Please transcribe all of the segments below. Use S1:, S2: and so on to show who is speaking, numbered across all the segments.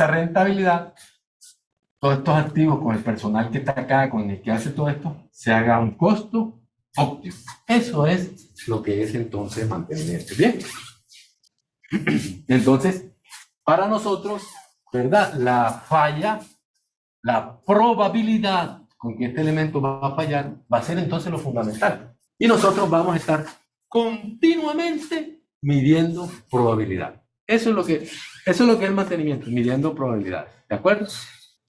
S1: esa rentabilidad, todos estos activos con el personal que está acá, con el que hace todo esto, se haga un costo óptimo. Eso es lo que es entonces mantenimiento. Bien. Entonces, para nosotros, ¿verdad? La falla, la probabilidad con que este elemento va a fallar, va a ser entonces lo fundamental. Y nosotros vamos a estar continuamente midiendo probabilidad. Eso es lo que es el mantenimiento, midiendo probabilidades. ¿De acuerdo?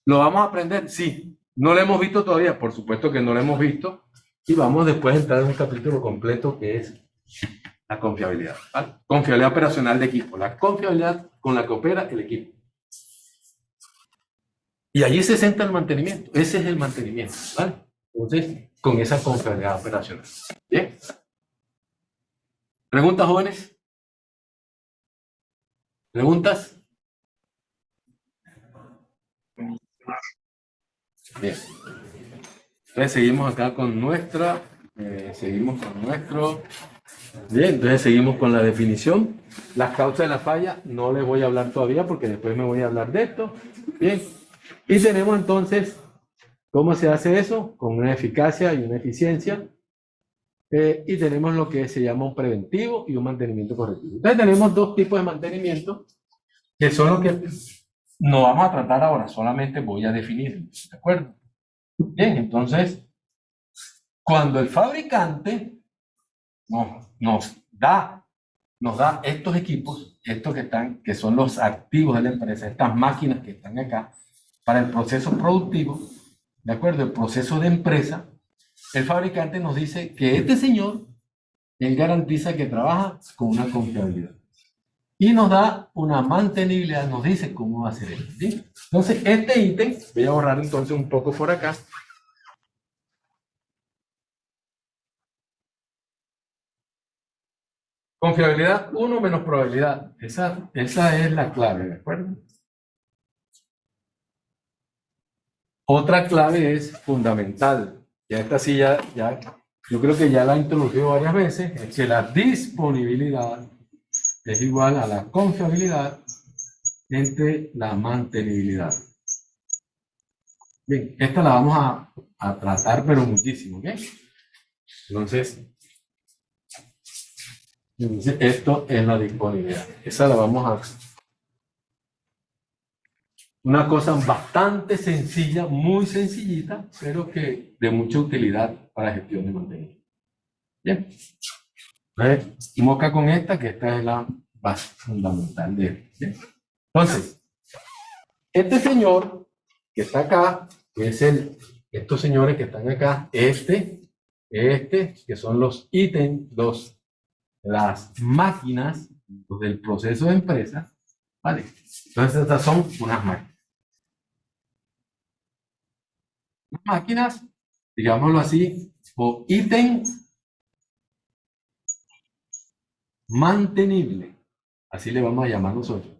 S1: ¿Lo vamos a aprender? Sí. ¿No lo hemos visto todavía? Por supuesto que no lo hemos visto. Y vamos después a entrar en un capítulo completo que es la confiabilidad. ¿Vale? Confiabilidad operacional de equipo. La confiabilidad con la que opera el equipo. Y allí se centra el mantenimiento. Ese es el mantenimiento. ¿Vale? Entonces, con esa confiabilidad operacional. ¿Bien? ¿Preguntas, jóvenes? ¿Preguntas? Bien. Entonces seguimos acá con nuestra, bien, entonces seguimos con la definición. Las causas de la falla, no les voy a hablar todavía porque después me voy a hablar de esto. Bien, y tenemos entonces, ¿cómo se hace eso? Con una eficacia y una eficiencia. Y tenemos lo que se llama un preventivo y un mantenimiento correctivo. Entonces tenemos dos tipos de mantenimiento, que son los que no vamos a tratar ahora, solamente voy a definir, ¿de acuerdo? Bien, entonces, cuando el fabricante nos da estos equipos, estos que son los activos de la empresa, estas máquinas que están acá, para el proceso productivo, ¿de acuerdo? El proceso de empresa, el fabricante nos dice que este señor, él garantiza que trabaja con una confiabilidad. Y nos da una mantenibilidad, nos dice cómo va a ser esto, ¿sí? Entonces, este ítem, voy a borrar entonces un poco por acá. Confiabilidad 1 menos probabilidad. Esa es la clave, ¿de acuerdo? Otra clave es fundamental. Ya esta sí, yo creo que ya la he introducido varias veces, es que la disponibilidad es igual a la confiabilidad entre la mantenibilidad. Bien, esta la vamos a tratar, pero muchísimo, ¿ok? Entonces, esto es la disponibilidad. Esa la vamos a... Una cosa bastante sencilla, muy sencillita, pero que de mucha utilidad para gestión de mantenimiento. Bien. Entonces, moca con esta, que esta es la base fundamental de esto. ¿Bien? Entonces, este señor que está acá, que es estos señores que están acá, que son los ítems, las máquinas del proceso de empresa, ¿vale? Entonces, estas son unas máquinas. Máquinas, digámoslo así, o ítem mantenible. Así le vamos a llamar nosotros.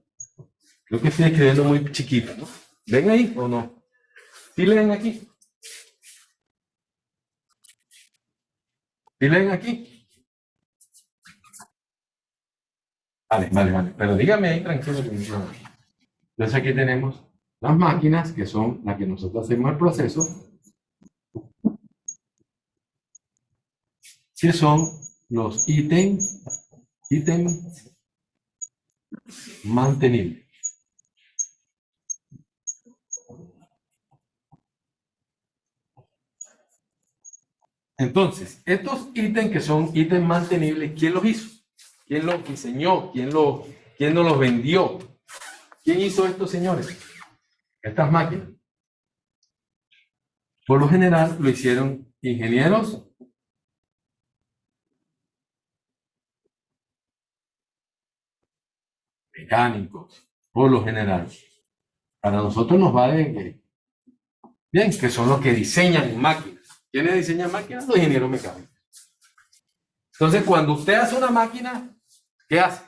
S1: Creo que estoy escribiendo muy chiquito, ¿no? ¿Ven ahí o no? ¿Sí leen aquí? ¿Sí leen aquí? Vale. Pero dígame ahí tranquilo. Entonces aquí tenemos las máquinas, que son las que nosotros hacemos el proceso, que son los ítems mantenibles. Entonces, estos ítems que son ítems mantenibles, ¿quién los hizo? ¿Quién los diseñó? ¿Quién nos los vendió? ¿Quién hizo estos señores? Estas máquinas. Por lo general lo hicieron ingenieros, mecánicos, por lo general. Para nosotros nos va de que, bien, que son los que diseñan máquinas. ¿Quiénes diseñan máquinas? Los ingenieros mecánicos. Entonces, cuando usted hace una máquina, ¿qué hace?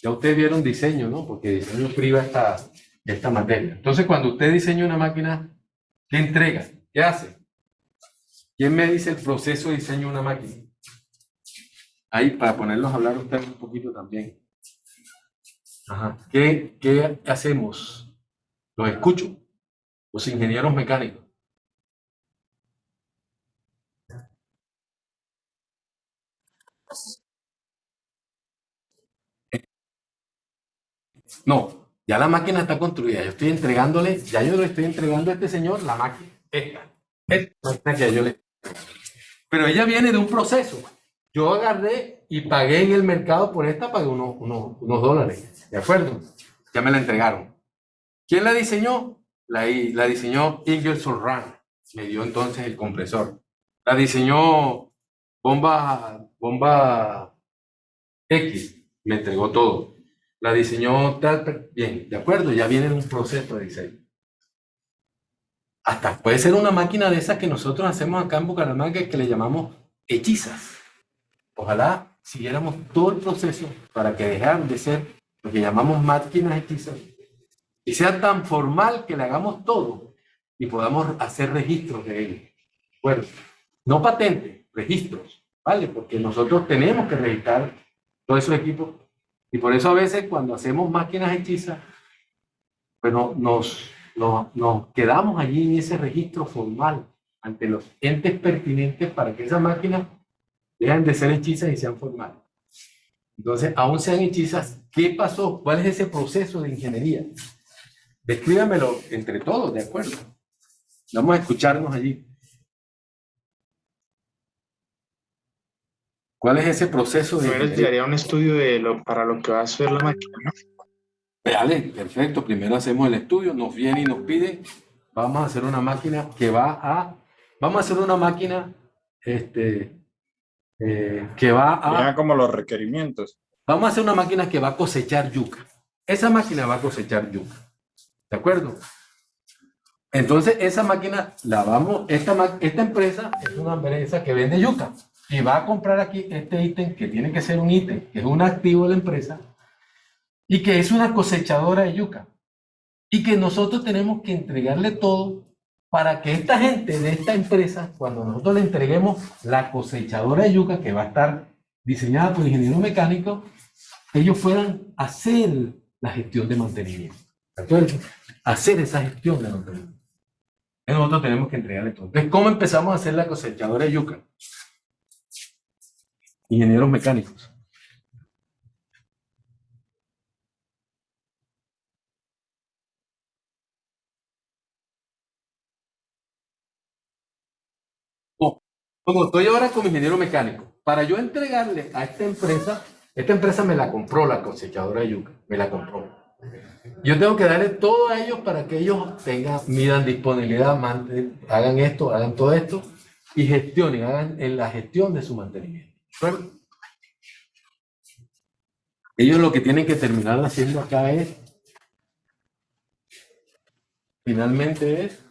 S1: Ya ustedes vieron diseño, ¿no? Porque diseño priva esta materia. Entonces, cuando usted diseña una máquina, ¿qué entrega? ¿Qué hace? ¿Quién me dice el proceso de diseño de una máquina? Ahí, para ponerlos a hablar ustedes un poquito también. Ajá. ¿Qué hacemos? Los escucho, los ingenieros mecánicos. No, ya la máquina está construida. Yo estoy entregándole, ya yo le estoy entregando a este señor la máquina. Esta máquina que yo le. Pero ella viene de un proceso. Yo agarré y pagué en el mercado por esta, pagué unos dólares. ¿De acuerdo? Ya me la entregaron. ¿Quién la diseñó? La diseñó Ingersoll Rand. Me dio entonces el compresor. La diseñó Bomba X. Me entregó todo. La diseñó tal, bien, de acuerdo, ya viene en un proceso de diseño. Hasta puede ser una máquina de esas que nosotros hacemos acá en Bucaramanga que le llamamos hechizas. Ojalá siguiéramos todo el proceso para que dejaran de ser lo que llamamos máquinas hechizas y sea tan formal que le hagamos todo y podamos hacer registros de ello. Bueno, no patentes, registros, ¿vale? Porque nosotros tenemos que registrar todos esos equipos y por eso a veces cuando hacemos máquinas hechizas, pues nos quedamos allí en ese registro formal ante los entes pertinentes para que esas máquinas dejen de ser hechizas y sean formales. Entonces, aún sean hechizas, ¿qué pasó? ¿Cuál es ese proceso de ingeniería? Descríbamelo entre todos, ¿de acuerdo? Vamos a escucharnos allí. ¿Cuál es ese proceso de
S2: Primero se haría un estudio para lo que va a hacer la máquina, ¿no?
S1: Vale, perfecto. Primero hacemos el estudio, nos viene y nos pide, vamos a hacer una máquina vamos a hacer una máquina, que va
S2: Llegan
S1: a,
S2: como los requerimientos.
S1: vamos a hacer una máquina que va a cosechar yuca. Esa máquina va a cosechar yuca, ¿de acuerdo? Entonces, esa máquina esta empresa es una empresa que vende yuca y va a comprar aquí este ítem que tiene que ser un ítem, que es un activo de la empresa y que es una cosechadora de yuca y que nosotros tenemos que entregarle todo para que esta gente de esta empresa, cuando nosotros le entreguemos la cosechadora de yuca que va a estar diseñada por ingenieros mecánicos, ellos puedan hacer la gestión de mantenimiento. ¿De acuerdo? Hacer esa gestión de mantenimiento. Nosotros tenemos que entregarle todo. Entonces, ¿cómo empezamos a hacer la cosechadora de yuca? Ingenieros mecánicos. No, como estoy ahora como ingeniero mecánico, para yo entregarle a esta empresa me la compró la cosechadora de yuca, me la compró. Yo tengo que darle todo a ellos para que ellos midan disponibilidad, hagan esto, hagan todo esto y gestionen, hagan en la gestión de su mantenimiento. Bueno, ellos lo que tienen que terminar haciendo acá finalmente es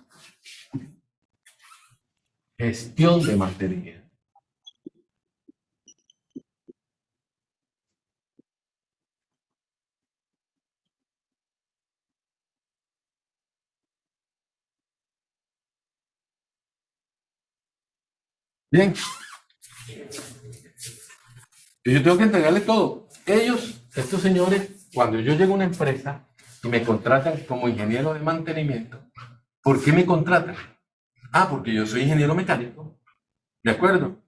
S1: gestión de mantenimiento. Bien, yo tengo que entregarle todo. Estos señores, cuando yo llego a una empresa y me contratan como ingeniero de mantenimiento, ¿por qué me contratan? Ah, porque yo soy ingeniero mecánico, ¿de acuerdo?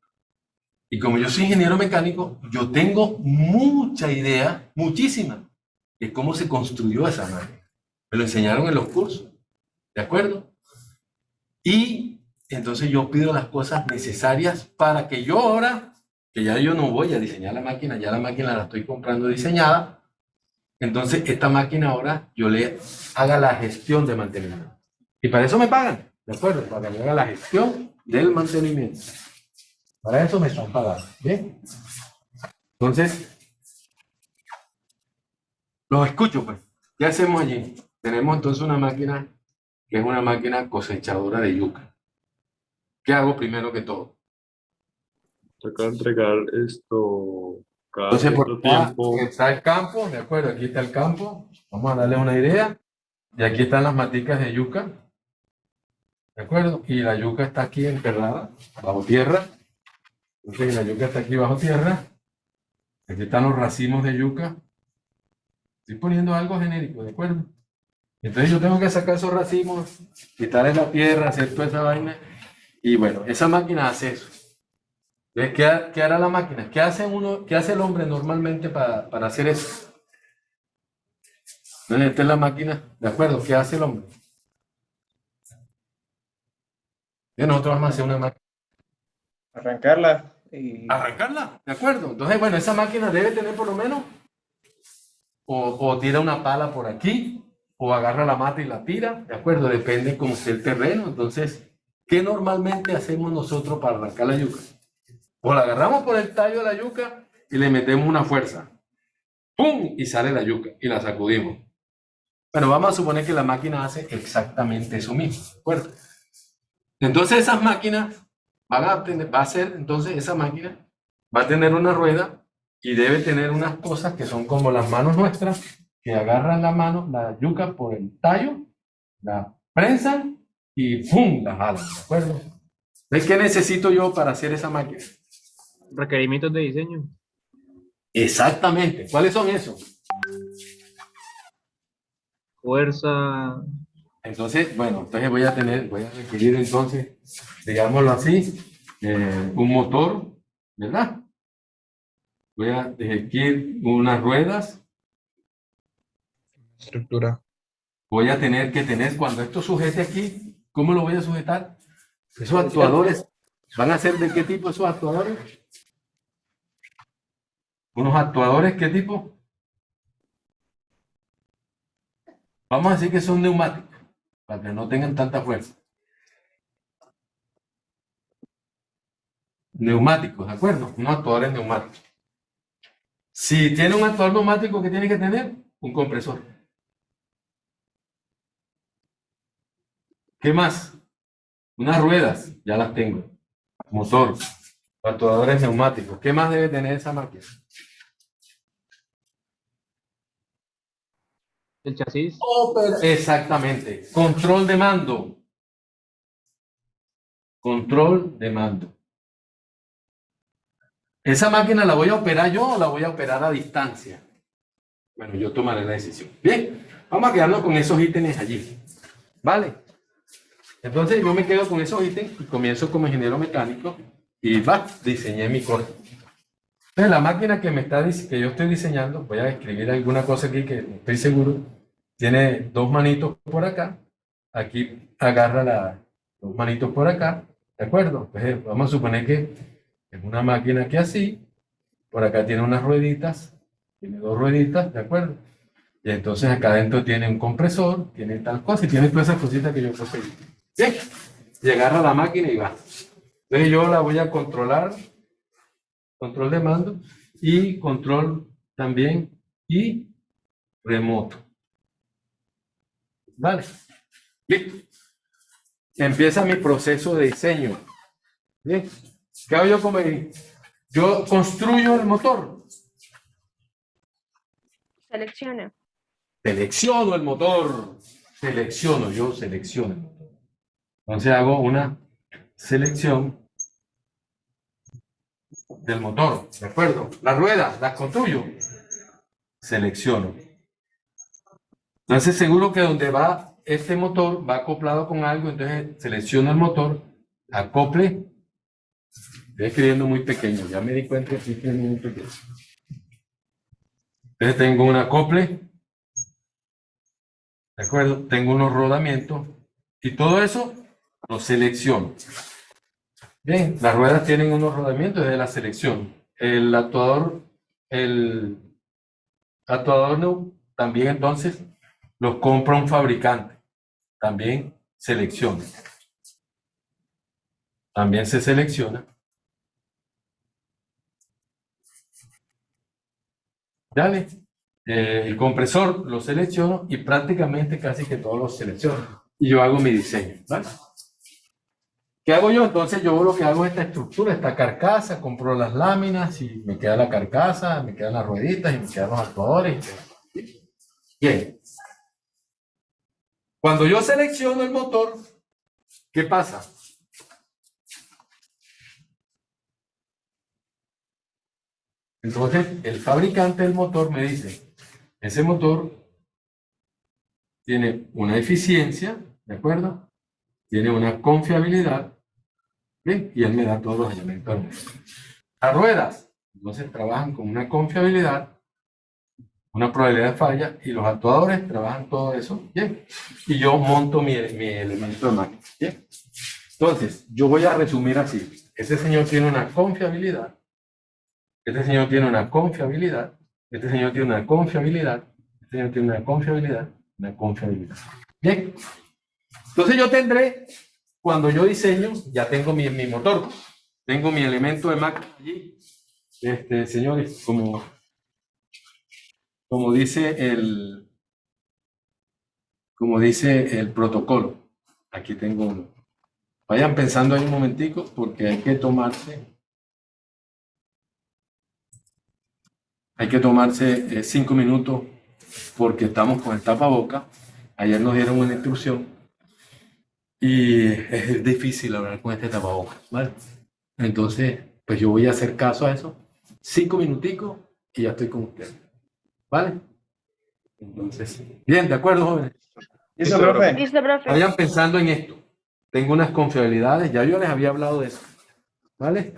S1: Y como yo soy ingeniero mecánico, yo tengo mucha idea, muchísima, de cómo se construyó esa máquina. Me lo enseñaron en los cursos, ¿de acuerdo? Y entonces yo pido las cosas necesarias para que yo ahora, que ya yo no voy a diseñar la máquina, ya la máquina la estoy comprando diseñada, entonces esta máquina ahora yo le haga la gestión de mantenimiento. Y para eso me pagan, ¿de acuerdo? Para que me haga la gestión del mantenimiento. Para eso me están pagando, ¿bien? Entonces, los escucho, pues. ¿Qué hacemos allí? Tenemos entonces una máquina que es una máquina cosechadora de yuca. ¿Qué hago primero que todo?
S2: Toca entregar esto cada
S1: Entonces, por
S2: cierto
S1: acá
S2: tiempo.
S1: está el campo, ¿de acuerdo? Aquí está el campo. Vamos a darle una idea. Y aquí están las maticas de yuca, ¿de acuerdo? Y la yuca está aquí enterrada, bajo tierra. Entonces, la yuca está aquí bajo tierra. Aquí están los racimos de yuca. Estoy poniendo algo genérico, ¿de acuerdo? Entonces yo tengo que sacar esos racimos, quitarle la tierra, hacer toda esa vaina. Y bueno, esa máquina hace eso. Entonces, ¿qué hará la máquina? ¿Qué hace el hombre normalmente para hacer eso? Entonces, esta es la máquina, ¿de acuerdo? ¿Qué hace el hombre? Y nosotros vamos a hacer una máquina.
S2: Arrancarla y
S1: Arrancarla, ¿de acuerdo? Entonces, bueno, esa máquina debe tener por lo menos, o tira una pala por aquí, o agarra la mata y la tira, ¿de acuerdo? Depende cómo esté el terreno. Entonces, ¿qué normalmente hacemos nosotros para arrancar la yuca? O la agarramos por el tallo de la yuca y le metemos una fuerza. ¡Pum! Y sale la yuca y la sacudimos. Bueno, vamos a suponer que la máquina hace exactamente eso mismo, ¿de acuerdo? Entonces esas máquinas esa máquina va a tener una rueda y debe tener unas cosas que son como las manos nuestras, que agarran la yuca por el tallo, la prensan y ¡pum! La jalan, ¿de acuerdo? ¿Ves qué necesito yo para hacer esa máquina?
S3: Requerimientos de diseño.
S1: Exactamente. ¿Cuáles son esos?
S3: Fuerza.
S1: Entonces, bueno, entonces voy a requerir entonces, digámoslo así, un motor, ¿verdad? Voy a requerir unas ruedas,
S2: estructura.
S1: voy a tener que tener, cuando esto sujete aquí, ¿cómo lo voy a sujetar? Esos actuadores, ¿van a ser de qué tipo esos actuadores? ¿Unos actuadores qué tipo? Vamos a decir que son neumáticos, para que no tengan tanta fuerza. Neumáticos, ¿de acuerdo? Unos actuadores neumáticos. Si tiene un actuador neumático, ¿qué tiene que tener? Un compresor. ¿Qué más? Unas ruedas, ya las tengo. Motor, actuadores neumáticos. ¿Qué más debe tener esa máquina?
S3: El chasis.
S1: Exactamente. Control de mando. Control de mando. ¿Esa máquina la voy a operar yo o la voy a operar a distancia? Bueno, yo tomaré la decisión. Bien, vamos a quedarnos con esos ítems allí. ¿Vale? Entonces yo me quedo con esos ítems y comienzo como ingeniero mecánico y diseñé mi corte. Entonces la máquina que yo estoy diseñando, voy a escribir alguna cosa aquí que no estoy seguro, tiene dos manitos por acá, aquí agarra dos manitos por acá, ¿de acuerdo? Entonces vamos a suponer que es una máquina que así, por acá tiene unas rueditas, tiene dos rueditas, ¿de acuerdo? Y entonces acá adentro tiene un compresor, tiene tal cosa y tiene todas esas cositas que yo conseguí. Bien, y agarra la máquina y va. Entonces yo la voy a controlar, control de mando y control también y remoto. Vale, listo. Empieza mi proceso de diseño. Bien, ¿qué hago yo como yo construyo el motor?
S4: Selecciona.
S1: Selecciono el motor. Yo selecciono el motor. Entonces hago una selección del motor, ¿de acuerdo? Las ruedas, las construyo. Selecciono. Entonces seguro que donde va este motor va acoplado con algo, entonces selecciono el motor, acople. Estoy escribiendo muy pequeño, ya me di cuenta que estoy escribiendo muy pequeño. Entonces tengo un acople, ¿de acuerdo? Tengo unos rodamientos y todo eso lo selecciono. Bien, las ruedas tienen unos rodamientos desde la selección. El actuador no, también entonces los compra un fabricante. También selecciona. También se selecciona. Dale. El compresor lo selecciono y prácticamente casi que todos los selecciono. Y yo hago mi diseño. ¿Vale? ¿Qué hago yo? Entonces yo lo que hago es esta estructura, esta carcasa, compro las láminas y me queda la carcasa, me quedan las rueditas y me quedan los actuadores. Bien. Cuando yo selecciono el motor, ¿qué pasa? Entonces el fabricante del motor me dice, ese motor tiene una eficiencia, ¿de acuerdo? Tiene una confiabilidad, ¿bien? Y él me da todos los elementos. Las ruedas, entonces trabajan con una confiabilidad, una probabilidad de falla, y los actuadores trabajan todo eso, ¿bien? Y yo monto mi elemento de máquina, ¿bien? Entonces, yo voy a resumir así. Este señor tiene una confiabilidad, este señor tiene una confiabilidad, este señor tiene una confiabilidad, este señor tiene una confiabilidad, una confiabilidad. Bien. Entonces yo tendré, cuando yo diseño, ya tengo mi motor, tengo mi elemento de máquina allí. Señores, como dice el protocolo, aquí tengo uno. Vayan pensando ahí un momentico porque hay que tomarse 5 minutos porque estamos con el tapaboca. Ayer nos dieron una instrucción y es difícil hablar con este tapaboca, ¿vale? Entonces, pues yo voy a hacer caso a eso. 5 minuticos y ya estoy con ustedes, ¿vale? Entonces, bien, de acuerdo, jóvenes.
S2: Listo, profe.
S4: Listo, profe.
S1: Vayan pensando en esto. Tengo unas confiabilidades, ya yo les había hablado de eso, ¿vale?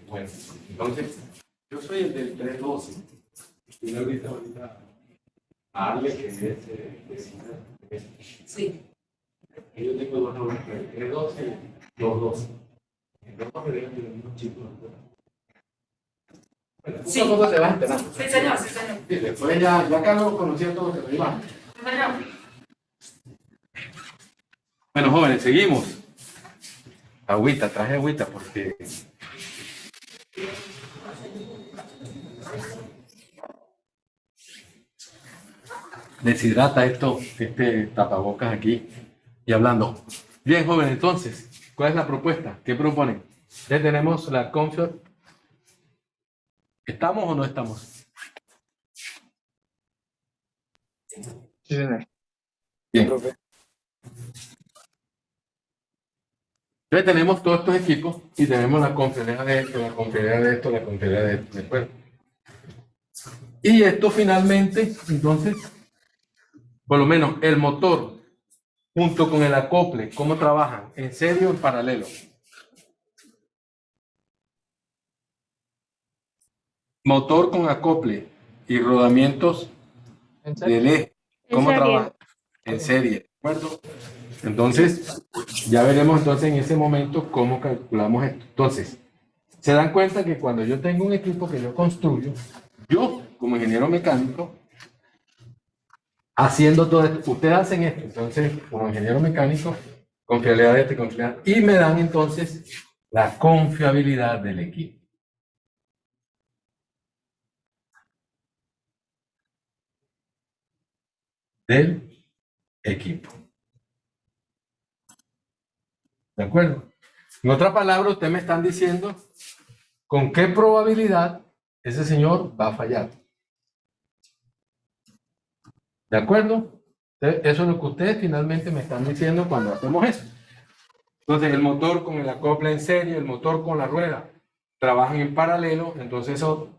S1: Bueno, entonces, yo soy el del 312. Y ahorita a Arle, que es vecina.
S4: Sí.
S1: Yo tengo dos nombres, el 312 y el 212. El 212 deben de los mismos chicos, ¿no? Bueno,
S4: Sí.
S1: poco a poco te vas enterando.
S4: Sí, señor, sí, señor.
S1: Sí, después ya acá lo conocía todo, se lo iba.
S4: Sí, señor.
S1: Bueno, jóvenes, seguimos. Agüita, traje agüita porque deshidrata esto, este tapabocas aquí y hablando. Bien, jóvenes, entonces, ¿cuál es la propuesta? ¿Qué proponen? Ya tenemos la confio. ¿Estamos o no estamos?
S2: Sí, señor.
S1: Bien.
S2: Profe.
S1: Entonces tenemos todos estos equipos y tenemos la confiabilidad de esto, la confiabilidad de esto, la confiabilidad de esto. ¿De acuerdo? Y esto finalmente, entonces, por lo menos el motor junto con el acople, ¿cómo trabajan? ¿En serie o en paralelo? Motor con acople y rodamientos
S3: ¿En serio?
S1: del eje, ¿cómo
S5: En serie.
S1: trabajan? En serie, ¿de acuerdo? Entonces, ya veremos entonces en ese momento cómo calculamos esto. Entonces, se dan cuenta que cuando yo tengo un equipo que yo construyo, yo como ingeniero mecánico, haciendo todo esto, ustedes hacen esto, entonces como ingeniero mecánico, confiabilidad de este, confiabilidad, y me dan entonces la confiabilidad del equipo. Del equipo. ¿De acuerdo? En otras palabras, ustedes me están diciendo con qué probabilidad ese señor va a fallar. ¿De acuerdo? Entonces, eso es lo que ustedes finalmente me están diciendo cuando hacemos eso. Entonces, el motor con el acople en serie, el motor con la rueda, trabajan en paralelo, entonces eso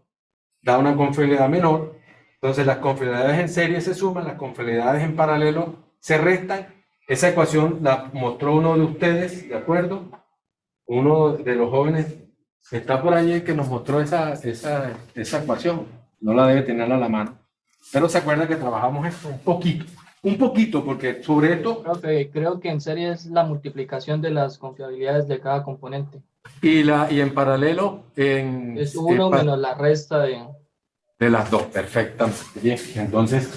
S1: da una confiabilidad menor. Entonces, las confiabilidades en serie se suman, las confiabilidades en paralelo se restan. Esa ecuación la mostró uno de ustedes, ¿de acuerdo? Uno de los jóvenes está por allí que nos mostró esa ecuación. No la debe tener a la mano. Pero se acuerda que trabajamos esto un poquito, porque sobre esto
S6: Profe, creo que en serie es la multiplicación de las confiabilidades de cada componente.
S1: y en paralelo
S6: Es 1 menos la resta
S1: de las dos, perfectamente. Bien, entonces,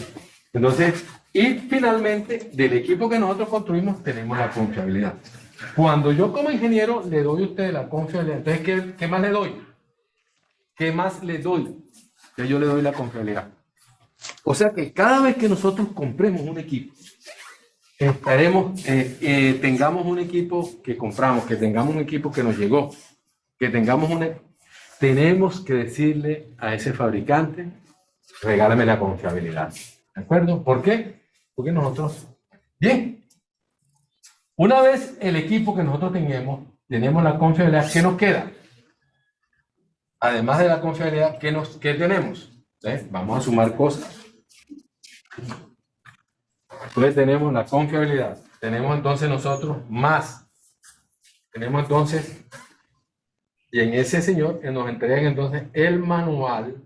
S1: y finalmente, del equipo que nosotros construimos, tenemos la confiabilidad. Cuando yo como ingeniero le doy a usted la confiabilidad, entonces, ¿qué más le doy? ¿Qué más le doy? Que yo le doy la confiabilidad. O sea que cada vez que nosotros compremos un equipo, tengamos un equipo que compramos, que tengamos un equipo que nos llegó, que tenemos que decirle a ese fabricante, regálame la confiabilidad. ¿De acuerdo? ¿Por qué? Porque nosotros, bien, una vez el equipo que nosotros tenemos la confiabilidad, ¿qué nos queda? Además de la confiabilidad, ¿qué tenemos? Vamos a sumar cosas. Entonces tenemos la confiabilidad. Tenemos entonces nosotros más. Tenemos entonces, y en ese señor que nos entregan entonces el manual.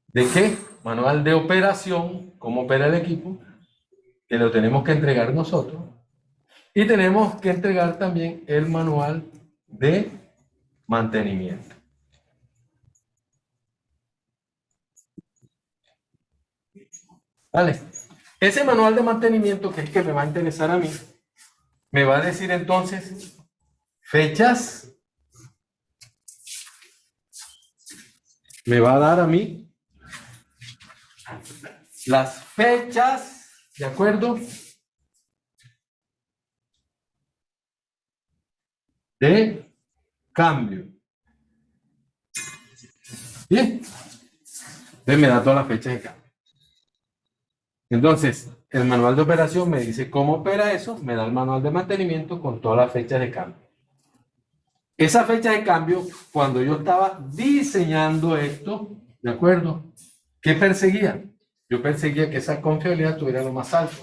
S1: ¿De qué? Manual de operación, cómo opera el equipo, que lo tenemos que entregar nosotros. Y tenemos que entregar también el manual de mantenimiento. ¿Vale? Ese manual de mantenimiento, que es que me va a interesar a mí, me va a decir entonces fechas, me va a dar a mí las fechas, ¿de acuerdo? De cambio. Bien. Entonces me da todas las fechas de cambio. Entonces, el manual de operación me dice cómo opera eso, me da el manual de mantenimiento con todas las fechas de cambio. Esa fecha de cambio, cuando yo estaba diseñando esto, ¿de acuerdo? ¿Qué perseguía? Yo perseguía que esa confiabilidad tuviera lo más alto.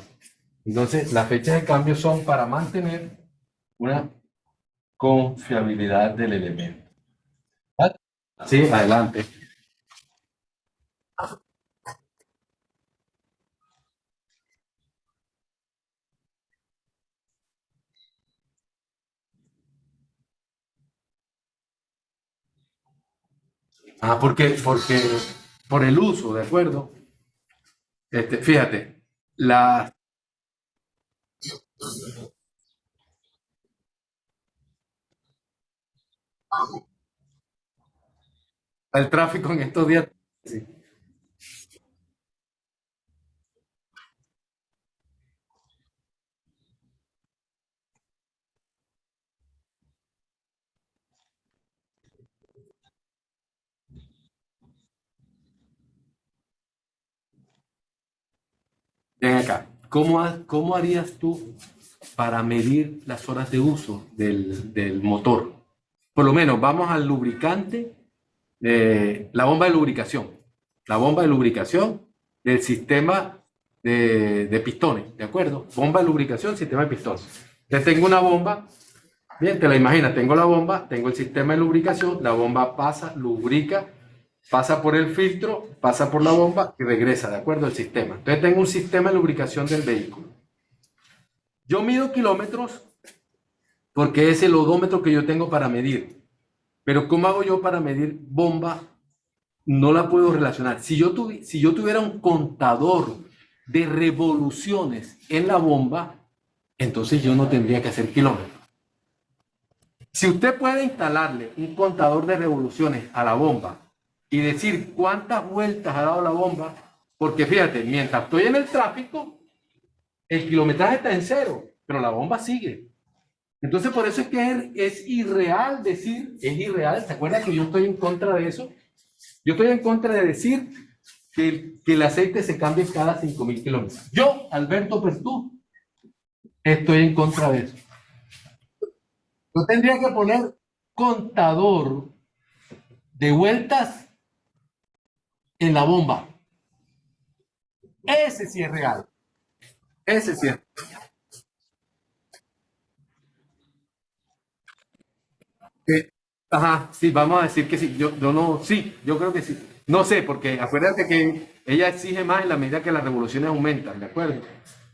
S1: Entonces, las fechas de cambio son para mantener una confiabilidad del elemento. ¿Vale? Sí, adelante. Porque por el uso, ¿de acuerdo? Fíjate, la, el tráfico en estos días. Sí. Ven acá, ¿cómo harías tú para medir las horas de uso del motor? Por lo menos, vamos al lubricante, la bomba de lubricación. La bomba de lubricación del sistema de pistones, ¿de acuerdo? Bomba de lubricación, sistema de pistones. Entonces tengo una bomba, bien, te la imaginas, tengo la bomba, tengo el sistema de lubricación, la bomba pasa, lubrica, pasa por el filtro, pasa por la bomba y regresa, ¿de acuerdo? El sistema. Entonces tengo un sistema de lubricación del vehículo. Yo mido kilómetros porque es el odómetro que yo tengo para medir. Pero ¿cómo hago yo para medir bomba? No la puedo relacionar. Si yo tuviera un contador de revoluciones en la bomba, entonces yo no tendría que hacer kilómetros. Si usted puede instalarle un contador de revoluciones a la bomba y decir cuántas vueltas ha dado la bomba, porque fíjate, mientras estoy en el tráfico, el kilometraje está en cero, pero la bomba sigue. Entonces, por eso es que es irreal decir, es irreal. ¿Se acuerda que yo estoy en contra de eso? Yo estoy en contra de decir que el aceite se cambie cada 5.000 kilómetros. Yo, Alberto Pertú, estoy en contra de eso. Yo tendría que poner contador de vueltas en la bomba. Ese sí es real. Ese sí es. Ajá, sí, vamos a decir que sí. Yo no, sí, yo creo que sí. No sé, porque acuérdate que ella exige más en la medida que las revoluciones aumentan, ¿de acuerdo?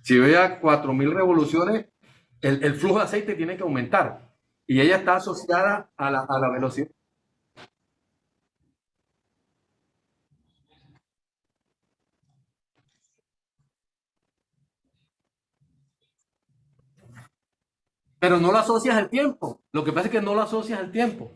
S1: Si yo ya 4.000 revoluciones, el flujo de aceite tiene que aumentar. Y ella está asociada a la velocidad. Pero no lo asocias al tiempo. Lo que pasa es que no lo asocias al tiempo.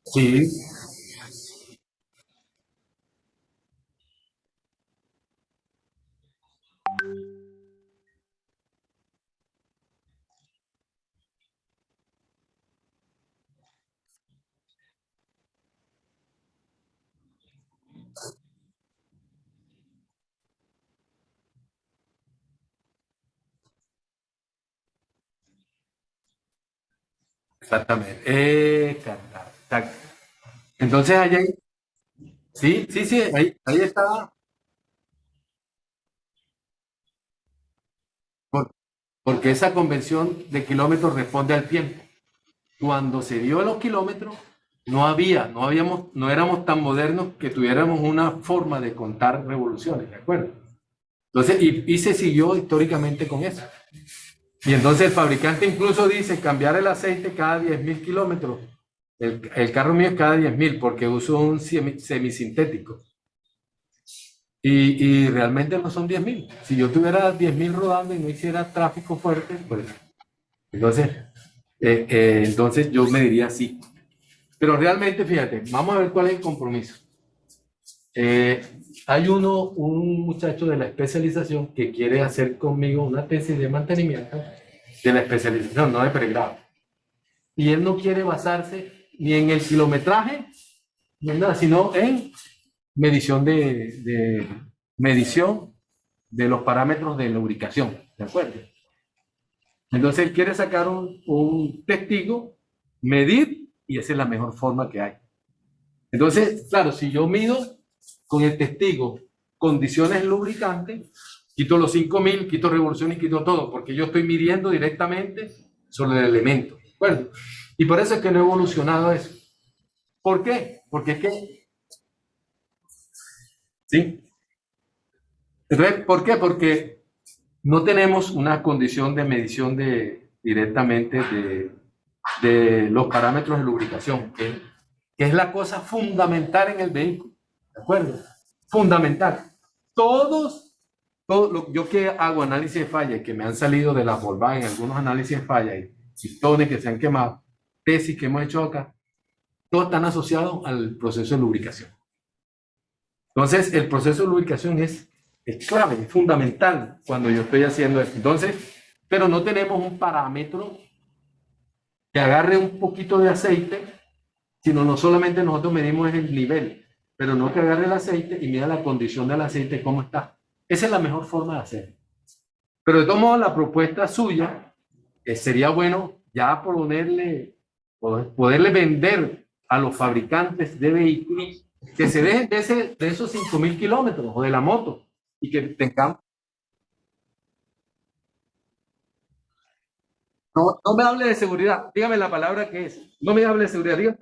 S1: Sí, exactamente. Exacto. Entonces, allá, sí, sí, sí, ahí está. por- Porque esa convención de kilómetros responde al tiempo. Cuando se dio los kilómetros, no éramos tan modernos que tuviéramos una forma de contar revoluciones, ¿de acuerdo? Entonces, y se siguió históricamente con eso. Y entonces el fabricante incluso dice cambiar el aceite cada 10.000 kilómetros. El carro mío es cada 10.000 porque uso un semisintético. Y realmente no son 10.000. Si yo tuviera 10.000 rodando y no hiciera tráfico fuerte, pues entonces, entonces yo me diría sí. Pero realmente, fíjate, vamos a ver cuál es el compromiso. Eh, Hay un muchacho de la especialización que quiere hacer conmigo una tesis de mantenimiento de la especialización, no de pregrado. Y él no quiere basarse ni en el kilometraje, ni en nada, sino en medición medición de los parámetros de lubricación, ¿de acuerdo? Entonces él quiere sacar un testigo, medir, y esa es la mejor forma que hay. Entonces, claro, si yo mido con el testigo condiciones lubricantes, quito los 5000, quito revoluciones, quito todo, porque yo estoy midiendo directamente sobre el elemento, ¿de acuerdo? Y por eso es que no he evolucionado eso. ¿Por qué? Porque es que... ¿Sí? Entonces, ¿por qué? Porque no tenemos una condición de medición directamente de los parámetros de lubricación, que es la cosa fundamental en el vehículo, ¿de acuerdo? Fundamental. Yo que hago análisis de falla y que me han salido de la Volkswagen algunos análisis de falla y pistones que se han quemado, tesis que hemos hecho acá, todos están asociados al proceso de lubricación. Entonces, el proceso de lubricación es clave, es fundamental cuando yo estoy haciendo esto. Entonces, pero no tenemos un parámetro que agarre un poquito de aceite, sino no solamente nosotros medimos el nivel, pero no que agarre el aceite y mida la condición del aceite, cómo está. Esa es la mejor forma de hacerlo. Pero de todos modos, la propuesta suya sería bueno ya poderle vender a los fabricantes de vehículos que se dejen de esos 5000 kilómetros o de la moto y que tengamos. No me hable de seguridad, dígame la palabra que es. No me hable de seguridad, dígame.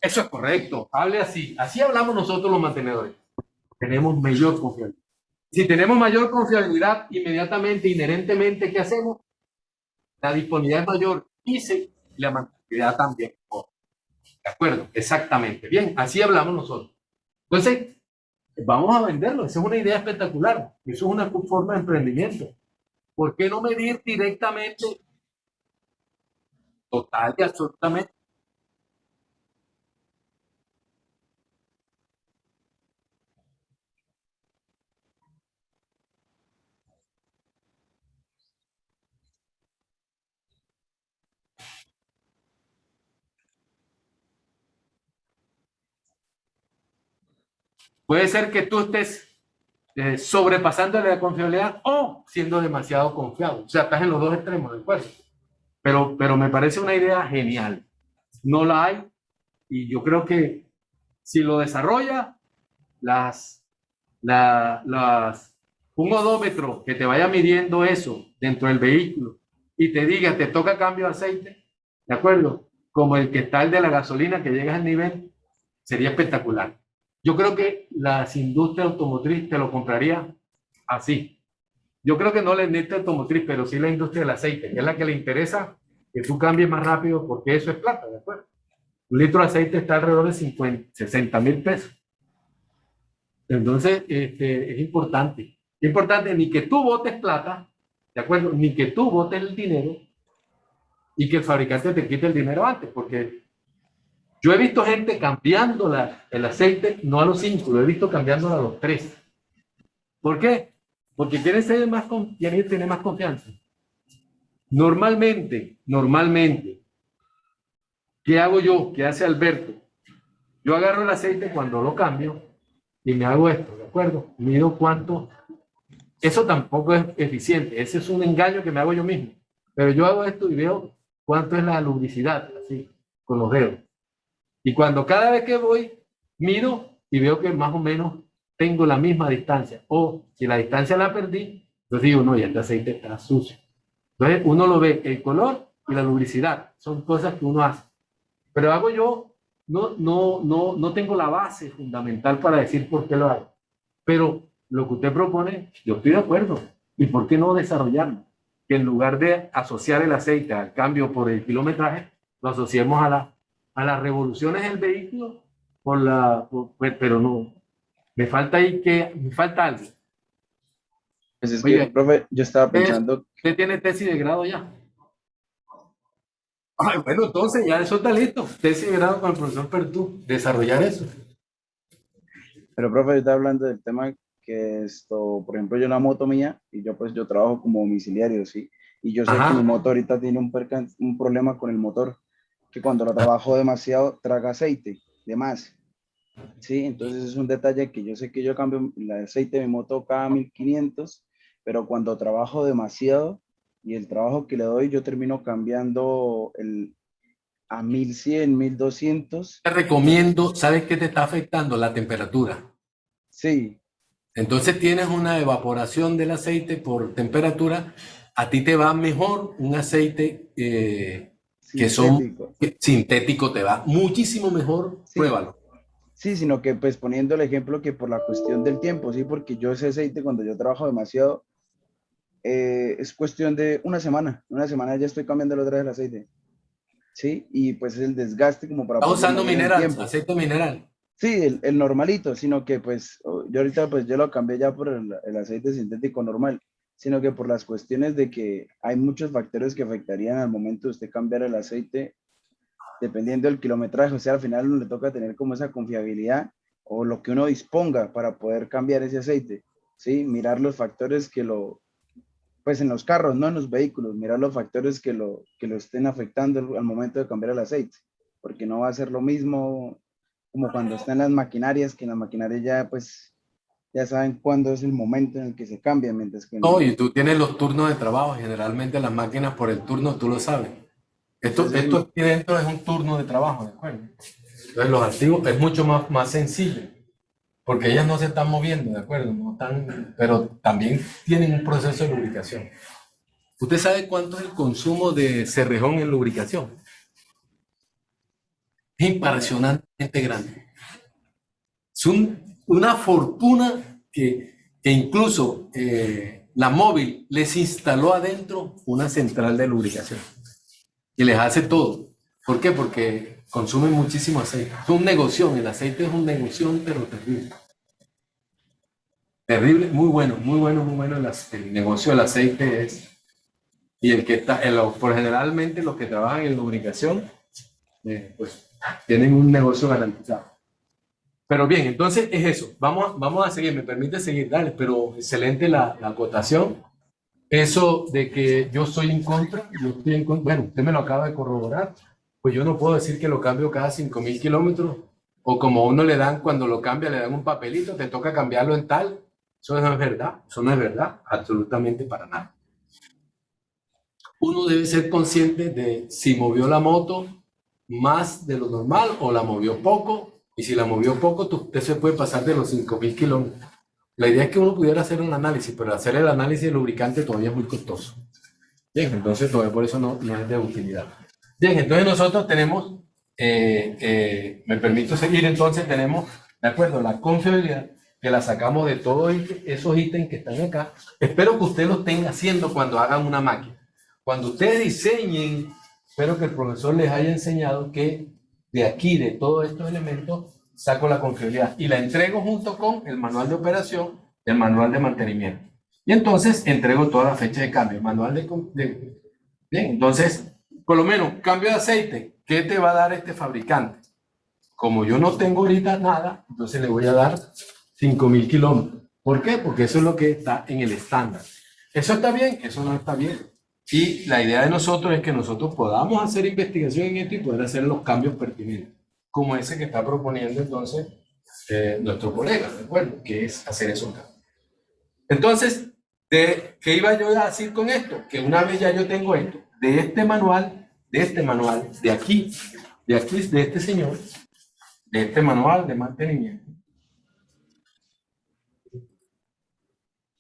S1: Eso es correcto, hable así. Así hablamos nosotros los mantenedores. Tenemos mayor confiabilidad. Si tenemos mayor confiabilidad, inmediatamente, inherentemente, ¿qué hacemos? La disponibilidad es mayor y la mantenibilidad también. ¿De acuerdo? Exactamente. Bien, así hablamos nosotros. Entonces, vamos a venderlo. Esa es una idea espectacular. Eso es una forma de emprendimiento. ¿Por qué no medir directamente, total y absolutamente? Puede ser que tú estés sobrepasando la confiabilidad o siendo demasiado confiado. O sea, estás en los dos extremos, ¿de acuerdo? Pero me parece una idea genial. No la hay y yo creo que si lo desarrolla, un odómetro que te vaya midiendo eso dentro del vehículo y te diga, te toca cambio de aceite, ¿de acuerdo? Como el que está el de la gasolina, que llegas al nivel, sería espectacular. Yo creo que las industrias automotriz te lo compraría así. Yo creo que no la industria automotriz, pero sí la industria del aceite, que es la que le interesa que tú cambies más rápido porque eso es plata, ¿de acuerdo? Un litro de aceite está alrededor de 60,000 pesos. Entonces, es importante. Es importante ni que tú botes plata, ¿de acuerdo? Ni que tú botes el dinero y que el fabricante te quite el dinero antes, porque yo he visto gente cambiando el aceite, no a los 5, lo he visto cambiándolo a los 3. ¿Por qué? Porque quieren tener más confianza. Normalmente, ¿qué hago yo? ¿Qué hace Alberto? Yo agarro el aceite cuando lo cambio y me hago esto, ¿de acuerdo? Mido cuánto. Eso tampoco es eficiente, ese es un engaño que me hago yo mismo. Pero yo hago esto y veo cuánto es la lubricidad, así, con los dedos. Y cuando cada vez que voy, mido y veo que más o menos tengo la misma distancia. O si la distancia la perdí, yo digo, no, ya este aceite está sucio. Entonces uno lo ve, el color y la lubricidad, son cosas que uno hace. Pero hago yo, no tengo la base fundamental para decir por qué lo hago. Pero lo que usted propone, yo estoy de acuerdo. ¿Y por qué no desarrollarlo? Que en lugar de asociar el aceite al cambio por el kilometraje, lo asociemos a las revoluciones del vehículo, pero no. Me falta algo.
S5: Pues es
S1: Oye,
S5: que, profe, yo estaba pensando,
S1: ¿Usted tiene tesis de grado ya? Ay, bueno, entonces ya eso está listo. Tesis de grado con el profesor Pertú. Desarrollar eso.
S5: pero profe, yo estaba hablando del tema que esto, por ejemplo, yo una moto mía y yo trabajo como domiciliario, ¿sí? Y yo sé
S1: Ajá.
S5: que mi moto ahorita tiene un problema con el motor, que cuando lo trabajo demasiado traga aceite, de más. Sí, entonces es un detalle que yo sé que yo cambio el aceite de mi moto cada 1500, pero cuando trabajo demasiado y el trabajo que le doy, yo termino cambiando a 1100, 1200.
S1: Te recomiendo, ¿sabes qué te está afectando? La temperatura.
S5: Sí,
S1: Entonces tienes una evaporación del aceite por temperatura. A ti te va mejor un aceite que son
S5: sintético.
S1: sintético, te va muchísimo mejor.
S5: Sí,
S1: Pruébalo.
S5: sí, sino que pues poniendo el ejemplo que por la cuestión del tiempo, sí, porque yo ese aceite cuando yo trabajo demasiado, es cuestión de una semana ya estoy cambiando otra vez el aceite, sí, y pues es el desgaste como para
S1: Estás
S5: poderlo
S1: usando
S5: medir en el
S1: mineral,
S5: tiempo.
S1: aceite mineral.
S5: Sí, el normalito, sino que pues yo ahorita pues yo lo cambié ya por el aceite sintético normal, sino que por las cuestiones de que hay muchos factores que afectarían al momento de usted cambiar el aceite, dependiendo del kilometraje, o sea, al final uno le toca tener como esa confiabilidad o lo que uno disponga para poder cambiar ese aceite, ¿sí? Mirar los factores pues en los carros, no en los vehículos, mirar los factores que lo estén afectando al momento de cambiar el aceite, porque no va a ser lo mismo como cuando está en las maquinarias, que en las maquinarias ya pues ya saben cuándo es el momento en el que se cambia, mientras que
S1: No, y tú tienes los turnos de trabajo. Generalmente las máquinas por el turno, tú lo sabes.
S5: entonces
S1: Esto aquí dentro es un turno de trabajo, ¿de acuerdo? Entonces los activos es mucho más sencillo, porque ellas no se están moviendo, ¿de acuerdo? No están, pero también tienen un proceso de lubricación. ¿Usted sabe cuánto es el consumo de cerrejón en lubricación? Es impresionantemente grande. Es una fortuna que incluso la móvil les instaló adentro una central de lubricación y les hace todo. ¿Por qué? Porque consumen muchísimo aceite. Es un negocio, el aceite es un negocio, pero terrible. Terrible, muy bueno, muy bueno, muy bueno. El negocio del aceite es, y el que está, por generalmente los que trabajan en lubricación, pues tienen un negocio garantizado. Pero bien, entonces es eso. Vamos a seguir, me permite seguir, dale, pero excelente la acotación. Eso de que yo estoy en contra, bueno, usted me lo acaba de corroborar, pues yo no puedo decir que lo cambio cada 5.000 kilómetros, o como a uno le dan, cuando lo cambia, le dan un papelito, te toca cambiarlo en tal. Eso no es verdad, eso no es verdad, absolutamente para nada. Uno debe ser consciente de si movió la moto más de lo normal o la movió poco, y si la movió poco, usted se puede pasar de los 5.000 kilómetros. La idea es que uno pudiera hacer un análisis, pero hacer el análisis de lubricante todavía es muy costoso. Bien, entonces todavía por eso no es de utilidad. Bien, entonces nosotros tenemos, me permito seguir, entonces tenemos, de acuerdo, la confiabilidad, que la sacamos de todos esos ítems que están acá. Espero que usted lo estén haciendo cuando hagan una máquina. Cuando ustedes diseñen, espero que el profesor les haya enseñado que de aquí, de todos estos elementos, saco la confiabilidad y la entrego junto con el manual de operación, el manual de mantenimiento. Y entonces entrego toda la fecha de cambio, manual Bien, entonces, por lo menos, cambio de aceite, ¿qué te va a dar este fabricante? Como yo no tengo ahorita nada, entonces le voy a dar 5.000 kilómetros. ¿Por qué? Porque eso es lo que está en el estándar. ¿Eso está bien? Eso no está bien. Y la idea de nosotros es que nosotros podamos hacer investigación en esto y poder hacer los cambios pertinentes, como ese que está proponiendo entonces nuestro colega, ¿de acuerdo? Que es hacer esos cambios. Entonces, ¿qué iba yo a decir con esto? Que una vez ya yo tengo esto, de este manual, de aquí, de este señor, de este manual de mantenimiento.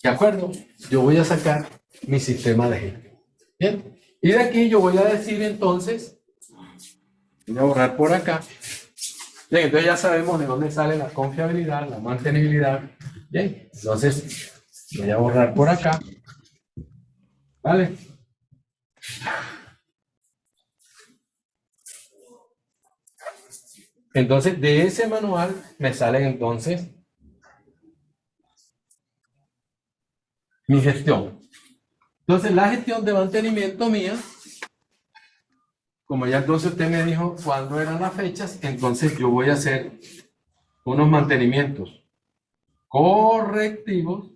S1: ¿De acuerdo? Yo voy a sacar mi sistema de gestión. Bien. Y de aquí yo voy a decir entonces, voy a borrar por acá. Bien, entonces ya sabemos de dónde sale la confiabilidad, la mantenibilidad. Bien, entonces voy a borrar por acá. ¿Vale? Entonces, de ese manual me salen entonces mi gestión. Entonces, la gestión de mantenimiento mía, como ya entonces usted me dijo cuándo eran las fechas, entonces yo voy a hacer unos mantenimientos correctivos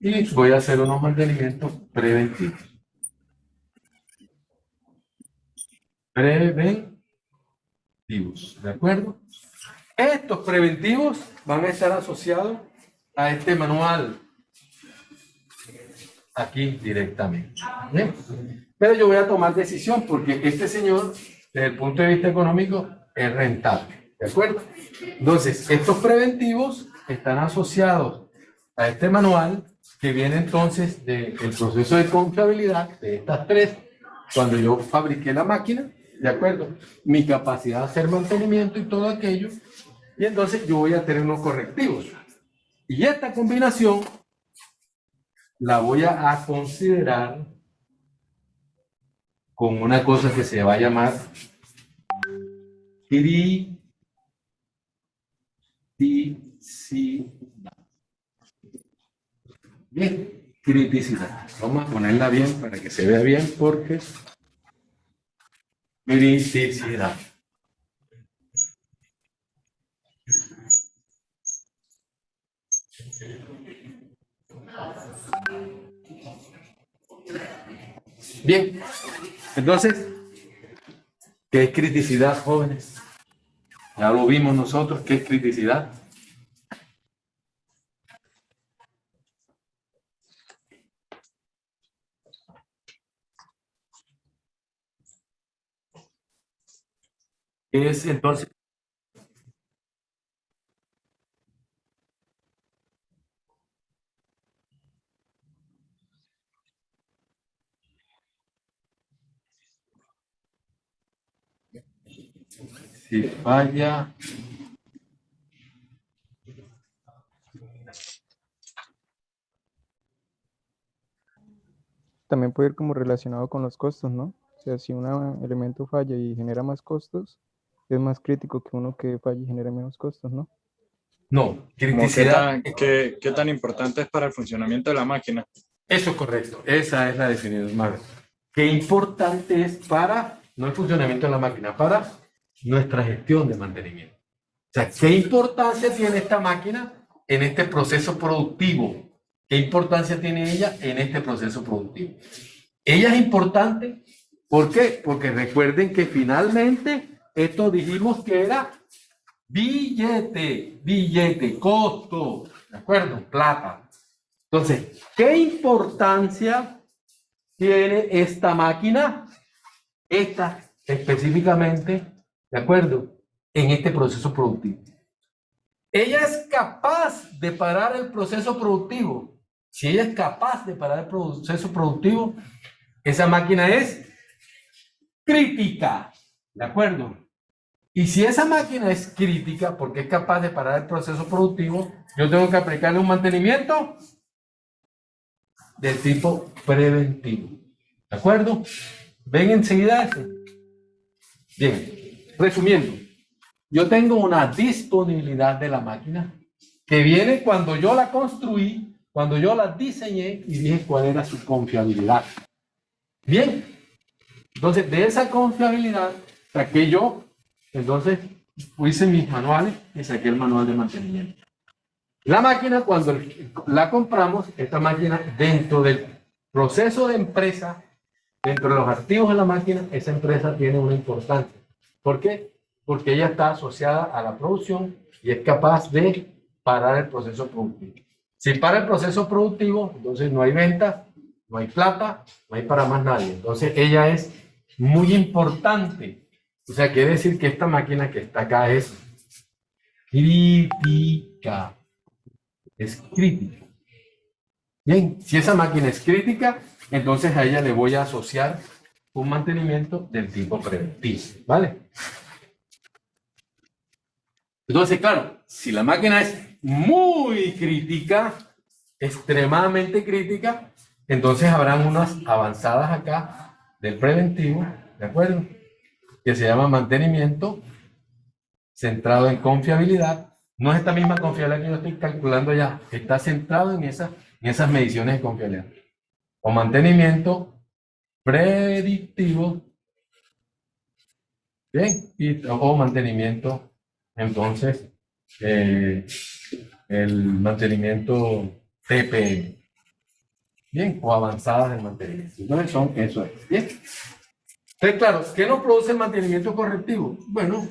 S1: y voy a hacer unos mantenimientos preventivos. Preventivos. preventivos, ¿de acuerdo? Estos preventivos van a estar asociados a este manual aquí directamente. ¿Bien? Pero yo voy a tomar decisión porque este señor, desde el punto de vista económico, es rentable. ¿De acuerdo? Entonces, estos preventivos están asociados a este manual que viene entonces del proceso de confiabilidad de estas tres. Cuando yo fabriqué la máquina, ¿de acuerdo? Mi capacidad de hacer mantenimiento y todo aquello. Y entonces yo voy a tener unos correctivos. Y esta combinación la voy a considerar con una cosa que se va a llamar criticidad. Bien, criticidad. Vamos a ponerla bien para que se vea bien porque criticidad. Bien, entonces, ¿qué es criticidad, jóvenes? Ya lo vimos nosotros, ¿qué es criticidad? ¿Qué es entonces? Si falla,
S7: También puede ir como relacionado con los costos, ¿no? O sea, si un elemento falla y genera más costos, es más crítico que uno que falla y genera menos costos, ¿no?
S1: no,
S2: Como
S1: criticidad.
S2: qué tan importante es para el funcionamiento de la máquina.
S1: Eso es correcto, esa es la definición más. Qué importante es para, no el funcionamiento de la máquina, para nuestra gestión de mantenimiento. O sea, qué importancia tiene esta máquina en este proceso productivo. ¿Qué importancia tiene ella en este proceso productivo? Ella es importante, ¿por qué? Porque recuerden que finalmente esto dijimos que era billete, costo, ¿de acuerdo? Plata. Entonces, ¿qué importancia tiene esta máquina? Esta específicamente, ¿de acuerdo? En este proceso productivo. Ella es capaz de parar el proceso productivo. Si ella es capaz de parar el proceso productivo, esa máquina es crítica, ¿de acuerdo? Y si esa máquina es crítica porque es capaz de parar el proceso productivo, yo tengo que aplicarle un mantenimiento de tipo preventivo. ¿De acuerdo? ¿Ven enseguida eso? Bien, resumiendo, yo tengo una disponibilidad de la máquina que viene cuando yo la construí, cuando yo la diseñé y dije cuál era su confiabilidad. Bien, entonces de esa confiabilidad saqué yo, entonces hice mis manuales y saqué el manual de mantenimiento. La máquina, cuando la compramos, esta máquina dentro del proceso de empresa, dentro de los activos de la máquina, esa empresa tiene una importancia. ¿Por qué? Porque ella está asociada a la producción y es capaz de parar el proceso productivo. Si para el proceso productivo, entonces no hay ventas, no hay plata, no hay para más nadie. Entonces ella es muy importante. O sea, quiere decir que esta máquina que está acá es crítica. Es crítica. Bien, si esa máquina es crítica, entonces a ella le voy a asociar un mantenimiento del tipo preventivo, ¿vale? Entonces, claro, si la máquina es muy crítica, extremadamente crítica, entonces habrán unas avanzadas acá del preventivo, ¿de acuerdo? Que se llama mantenimiento centrado en confiabilidad. No es esta misma confiabilidad que yo estoy calculando ya, está centrado en esas mediciones de confiabilidad. O mantenimiento predictivo, bien, o mantenimiento, entonces, el mantenimiento TPM, bien, o avanzadas del mantenimiento. Entonces eso es, bien. Entonces, claro, ¿qué nos produce el mantenimiento correctivo? Bueno,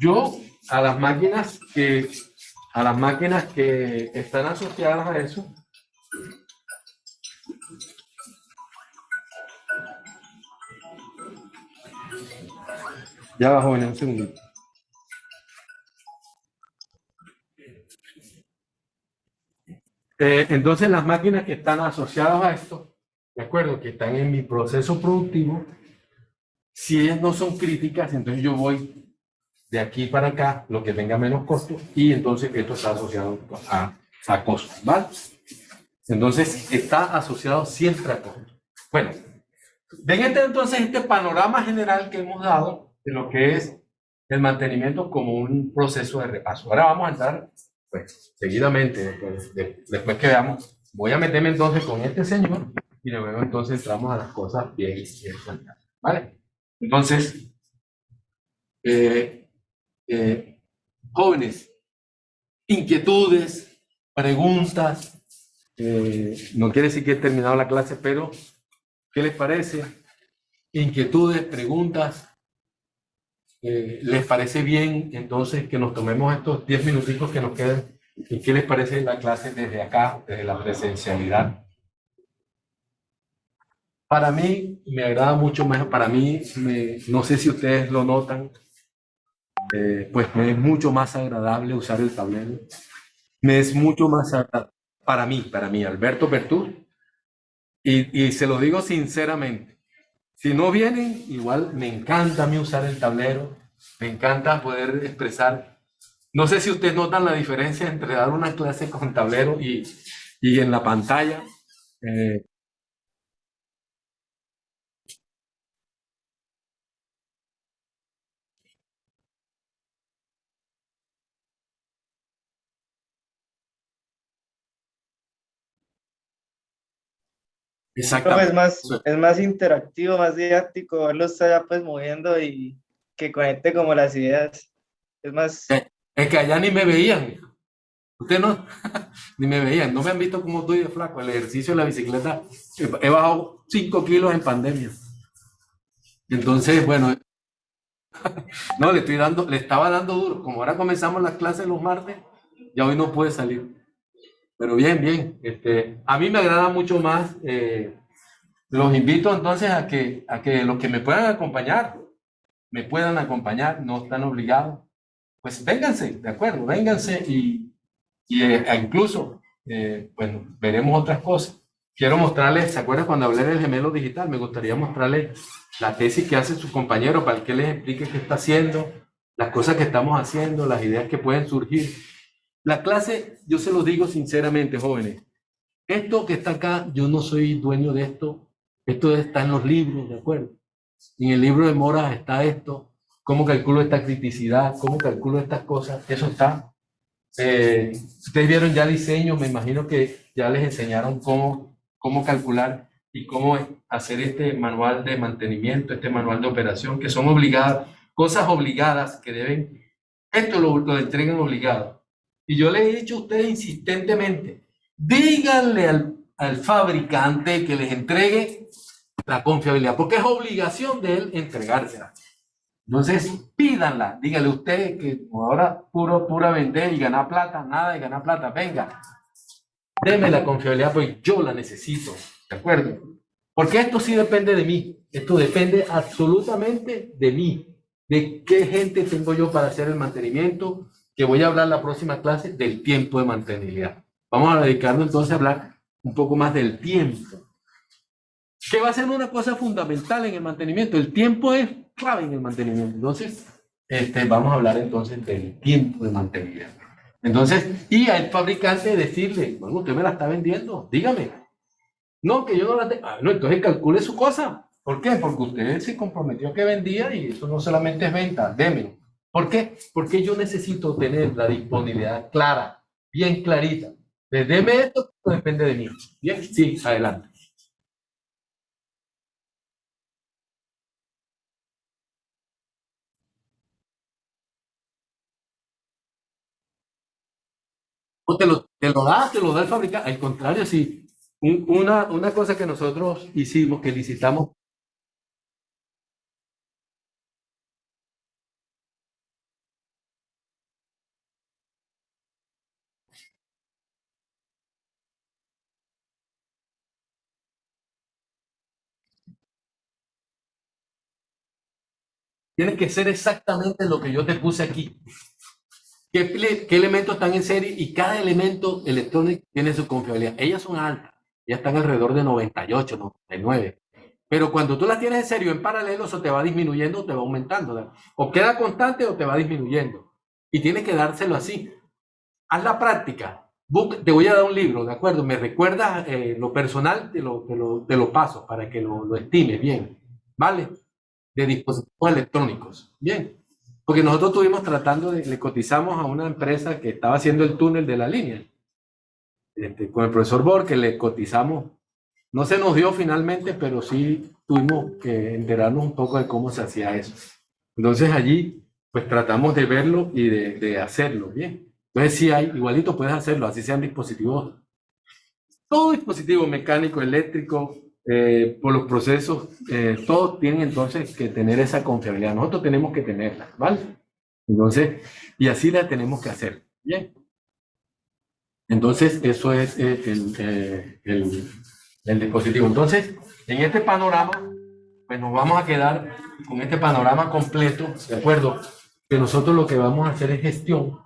S1: Yo a las máquinas que están asociadas a eso, ya va, jóvenes, un segundito. Entonces las máquinas que están asociadas a esto, de acuerdo, que están en mi proceso productivo, si ellas no son críticas, entonces yo voy de aquí para acá, lo que tenga menos costo, y entonces esto está asociado a costos, ¿vale? Entonces está asociado siempre a costos. Bueno, ven entonces este panorama general que hemos dado de lo que es el mantenimiento como un proceso de repaso. Ahora vamos a entrar, pues, seguidamente, después que veamos, voy a meterme entonces con este señor y luego entonces entramos a las cosas bien cuentas, ¿vale? Entonces, jóvenes, inquietudes, preguntas, no quiere decir que he terminado la clase, pero ¿qué les parece? Inquietudes, preguntas. ¿Les parece bien entonces que nos tomemos estos 10 minuticos que nos quedan? ¿Y qué les parece la clase desde acá, desde la presencialidad? Para mí me agrada mucho más, para mí, no sé si ustedes lo notan, pues me es mucho más agradable usar el tablero. Me es mucho más agradable, para mí, Alberto Bertú, y se lo digo sinceramente. Si no vienen, igual me encanta a mí usar el tablero, me encanta poder expresar. No sé si ustedes notan la diferencia entre dar una clase con tablero y en la pantalla. Exactamente.
S8: Es más interactivo, más didáctico, verlo está ya pues moviendo y que conecte como las ideas. Es más,
S1: Es que allá ni me veían. Ustedes no, ni me veían. No me han visto cómo estoy de flaco. El ejercicio de la bicicleta, he bajado 5 kilos en pandemia. Entonces, bueno, no, le estaba dando duro. Como ahora comenzamos las clases los martes, ya hoy no puede salir. Pero bien, bien. A mí me agrada mucho más. Los invito entonces a que los que me puedan acompañar, no están obligados. Pues vénganse, de acuerdo, vénganse y incluso, bueno, veremos otras cosas. Quiero mostrarles, ¿se acuerdan cuando hablé del gemelo digital? Me gustaría mostrarles la tesis que hace su compañero para que les explique qué está haciendo, las cosas que estamos haciendo, las ideas que pueden surgir. La clase, yo se los digo sinceramente, jóvenes, esto que está acá, yo no soy dueño de esto, esto está en los libros, ¿de acuerdo? En el libro de Moras está esto, cómo calculo esta criticidad, cómo calculo estas cosas, eso está. Ustedes vieron ya diseño, me imagino que ya les enseñaron cómo calcular y cómo hacer este manual de mantenimiento, este manual de operación, que son obligadas, cosas obligadas que deben, esto lo entregan obligado. Y yo les he dicho a ustedes insistentemente, díganle al fabricante que les entregue la confiabilidad, porque es obligación de él entregársela. Entonces, pídanla, dígale usted que ahora pura vender y ganar plata, nada de ganar plata, venga, deme la confiabilidad, pues yo la necesito, ¿de acuerdo? Porque esto sí depende de mí, esto depende absolutamente de mí, de qué gente tengo yo para hacer el mantenimiento, que voy a hablar la próxima clase del tiempo de mantenibilidad. Vamos a dedicarnos entonces a hablar un poco más del tiempo, que va a ser una cosa fundamental en el mantenimiento. El tiempo es clave en el mantenimiento. Entonces, vamos a hablar entonces del tiempo de mantenimiento. Entonces, y al fabricante decirle, bueno, usted me la está vendiendo, dígame. No, que yo no la tengo. No, entonces calcule su cosa. ¿Por qué? Porque usted se comprometió que vendía y eso no solamente es venta, démelo. ¿Por qué? Porque yo necesito tener la disponibilidad clara, bien clarita. Deme esto, no depende de mí. Bien, sí, adelante. O te lo da el fabricante. Al contrario, sí. Una cosa que nosotros hicimos, que licitamos. tiene que ser exactamente lo que yo te puse aquí. ¿Qué elementos están en serie? Y cada elemento electrónico tiene su confiabilidad. Ellas son altas, ellas están alrededor de 98, 99. Pero cuando tú las tienes en serio, en paralelo, eso te va disminuyendo o te va aumentando, ¿verdad? O queda constante o te va disminuyendo. Y tienes que dárselo así. Haz la práctica. Te voy a dar un libro, ¿de acuerdo? Me recuerdas lo personal, te lo paso para que lo estimes bien, ¿vale? De dispositivos electrónicos, bien. Porque nosotros estuvimos tratando le cotizamos a una empresa que estaba haciendo el túnel de la línea. Con el profesor Borges le cotizamos. No se nos dio finalmente, pero sí tuvimos que enterarnos un poco de cómo se hacía eso. Entonces allí, pues tratamos de verlo y de hacerlo, bien. Entonces sí hay, igualito puedes hacerlo, así sean dispositivos. Todo dispositivo mecánico, eléctrico, por los procesos, todos tienen entonces que tener esa confiabilidad. Nosotros tenemos que tenerla, ¿vale? Entonces, y así la tenemos que hacer, bien. Entonces, eso es el dispositivo. Entonces, en este panorama, pues nos vamos a quedar con este panorama completo, ¿de acuerdo? Que nosotros lo que vamos a hacer es gestión.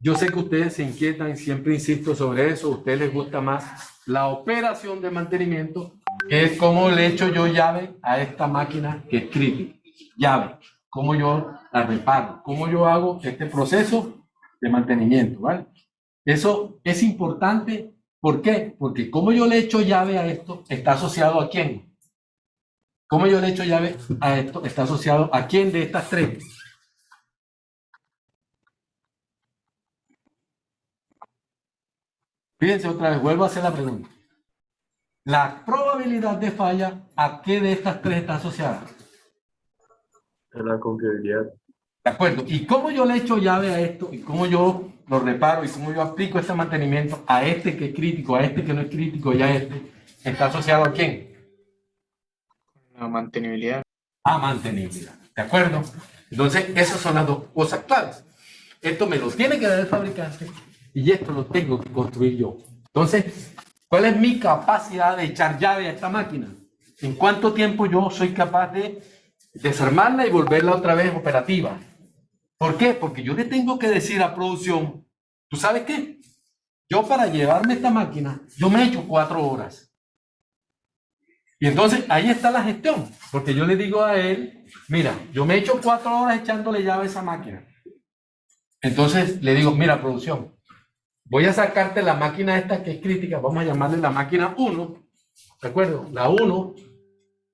S1: Yo sé que ustedes se inquietan, siempre insisto sobre eso, a ustedes les gusta más la operación de mantenimiento, que es cómo le echo yo llave a esta máquina que es crítica. Llave, cómo yo la reparo, cómo yo hago este proceso de mantenimiento, ¿vale? Eso es importante. ¿Por qué? Porque cómo yo le echo llave a esto está asociado a quién. Cómo yo le echo llave a esto está asociado a quién de estas tres. Fíjense otra vez, vuelvo a hacer la pregunta. La probabilidad de falla, ¿a qué de estas tres está asociada?
S3: A la confiabilidad.
S1: De acuerdo. ¿Y cómo yo le echo llave a esto? ¿Y cómo yo lo reparo? ¿Y cómo yo aplico este mantenimiento a este que es crítico, a este que no es crítico y a este? ¿Está asociado a quién?
S2: La mantenibilidad.
S1: A mantenibilidad. ¿De acuerdo? Entonces, esas son las dos cosas claves. Esto me lo tiene que dar el fabricante y esto lo tengo que construir yo. Entonces, ¿cuál es mi capacidad de echar llave a esta máquina? ¿En cuánto tiempo yo soy capaz de desarmarla y volverla otra vez operativa? ¿Por qué? Porque yo le tengo que decir a producción, ¿tú sabes qué? Yo para llevarme esta máquina, yo me echo 4 horas. Y entonces ahí está la gestión, porque yo le digo a él, mira, yo me echo 4 horas echándole llave a esa máquina. Entonces le digo, mira, producción, voy a sacarte la máquina esta que es crítica, vamos a llamarle la máquina 1, ¿de acuerdo? La 1,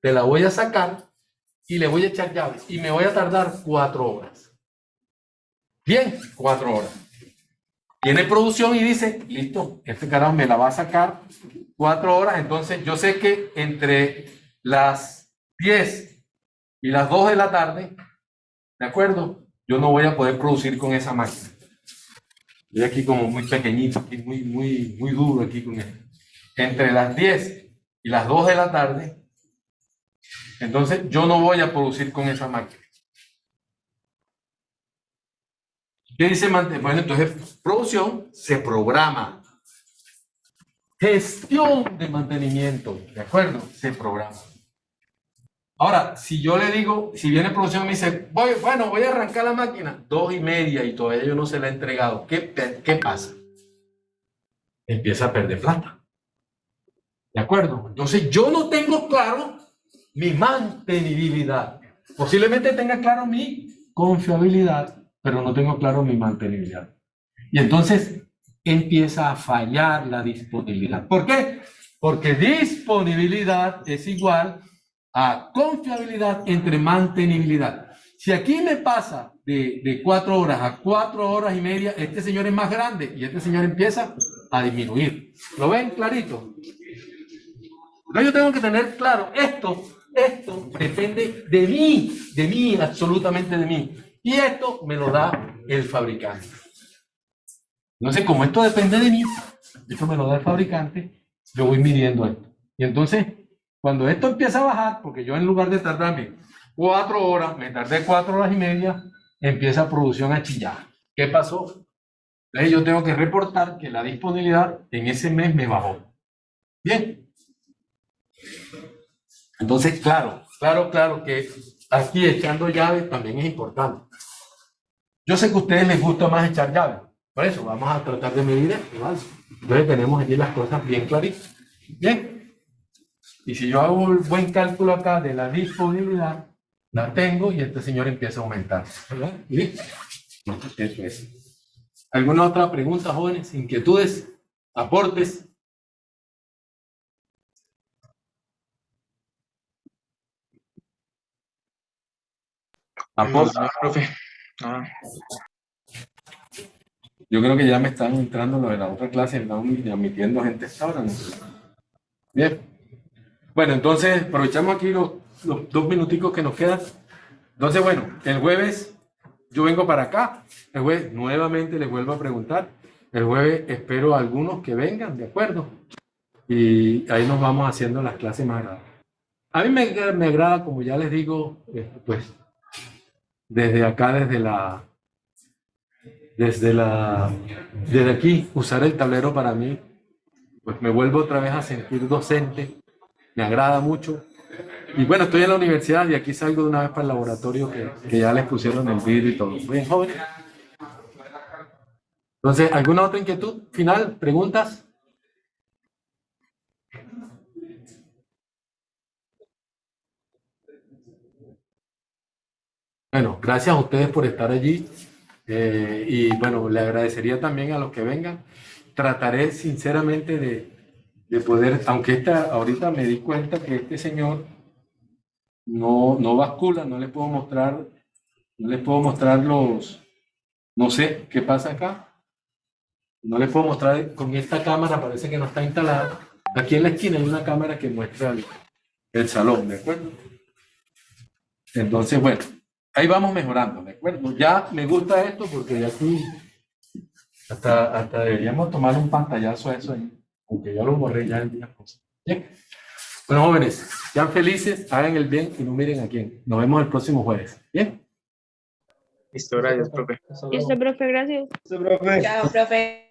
S1: te la voy a sacar y le voy a echar llaves y me voy a tardar 4 horas. Bien, 4 horas. Tiene producción y dice, listo, este carajo me la va a sacar 4 horas, entonces yo sé que entre las 10 y las 2 de la tarde, ¿de acuerdo? Yo no voy a poder producir con esa máquina. Estoy aquí como muy pequeñito, aquí muy duro aquí con esto. Entre las 10 y las 2 de la tarde, entonces yo no voy a producir con esa máquina. ¿Qué dice mantenimiento? Bueno, entonces producción se programa. Gestión de mantenimiento, ¿de acuerdo? Se programa. Ahora, si yo le digo, si viene producción y me dice, voy a arrancar la máquina, 2:30 y todavía yo no se la he entregado, ¿qué pasa? Empieza a perder plata. ¿De acuerdo? Entonces yo no tengo claro mi mantenibilidad. Posiblemente tenga claro mi confiabilidad, pero no tengo claro mi mantenibilidad. Y entonces empieza a fallar la disponibilidad. ¿Por qué? Porque disponibilidad es igual a confiabilidad entre mantenibilidad. Si aquí me pasa de 4 horas a 4 horas y media, este señor es más grande y este señor empieza a disminuir. ¿Lo ven clarito? Entonces yo tengo que tener claro, esto depende de mí, absolutamente de mí. Y esto me lo da el fabricante. Entonces, como esto depende de mí, esto me lo da el fabricante, yo voy midiendo esto. Y entonces, cuando esto empieza a bajar, porque yo en lugar de tardarme 4 horas, me tardé 4 horas y media, empieza producción a chillar. ¿Qué pasó? Entonces yo tengo que reportar que la disponibilidad en ese mes me bajó. Bien. Entonces, claro que aquí echando llaves también es importante. Yo sé que a ustedes les gusta más echar llaves, por eso vamos a tratar de medir esto, ¿vale? Entonces tenemos allí las cosas bien claritas. Bien. Y si yo hago un buen cálculo acá de la disponibilidad, la tengo y este señor empieza a aumentar, ¿verdad? ¿Listo? Eso es. ¿Alguna otra pregunta, jóvenes? ¿Inquietudes? ¿Aportes? ¿Aportes?
S2: No, profe. Ah,
S1: Yo creo que ya me están entrando lo de la otra clase, están admitiendo gente esta hora, ¿no? Bien. Bueno, entonces aprovechamos aquí los 2 minuticos que nos quedan. Entonces, bueno, el jueves yo vengo para acá. El jueves nuevamente les vuelvo a preguntar. El jueves espero a algunos que vengan, ¿de acuerdo? Y ahí nos vamos haciendo las clases más agradables. A mí me agrada, como ya les digo, pues desde acá, desde aquí, usar el tablero para mí, pues me vuelvo otra vez a sentir docente, me agrada mucho. Y bueno, estoy en la universidad y aquí salgo de una vez para el laboratorio que ya les pusieron el vidrio y todo. Muy bien, jóvenes. Entonces, ¿alguna otra inquietud final? ¿Preguntas? Bueno, gracias a ustedes por estar allí. Y bueno, le agradecería también a los que vengan. Trataré sinceramente de poder, aunque ahorita me di cuenta que este señor no bascula, no les puedo mostrar no sé qué pasa acá. No les puedo mostrar con esta cámara, parece que no está instalada. Aquí en la esquina hay una cámara que muestra el salón, ¿de acuerdo? Entonces, bueno, ahí vamos mejorando, ¿de acuerdo? Ya me gusta esto porque de aquí hasta deberíamos tomar un pantallazo a eso ahí, aunque ya lo borré ya el día. Bien. Bueno, jóvenes, sean felices, hagan el bien y no miren a quién. Nos vemos el próximo jueves. Bien.
S2: listo, gracias, profe.
S6: Hasta luego.
S9: Listo, profe, gracias.
S8: Listo, profe.
S4: Chao, profe.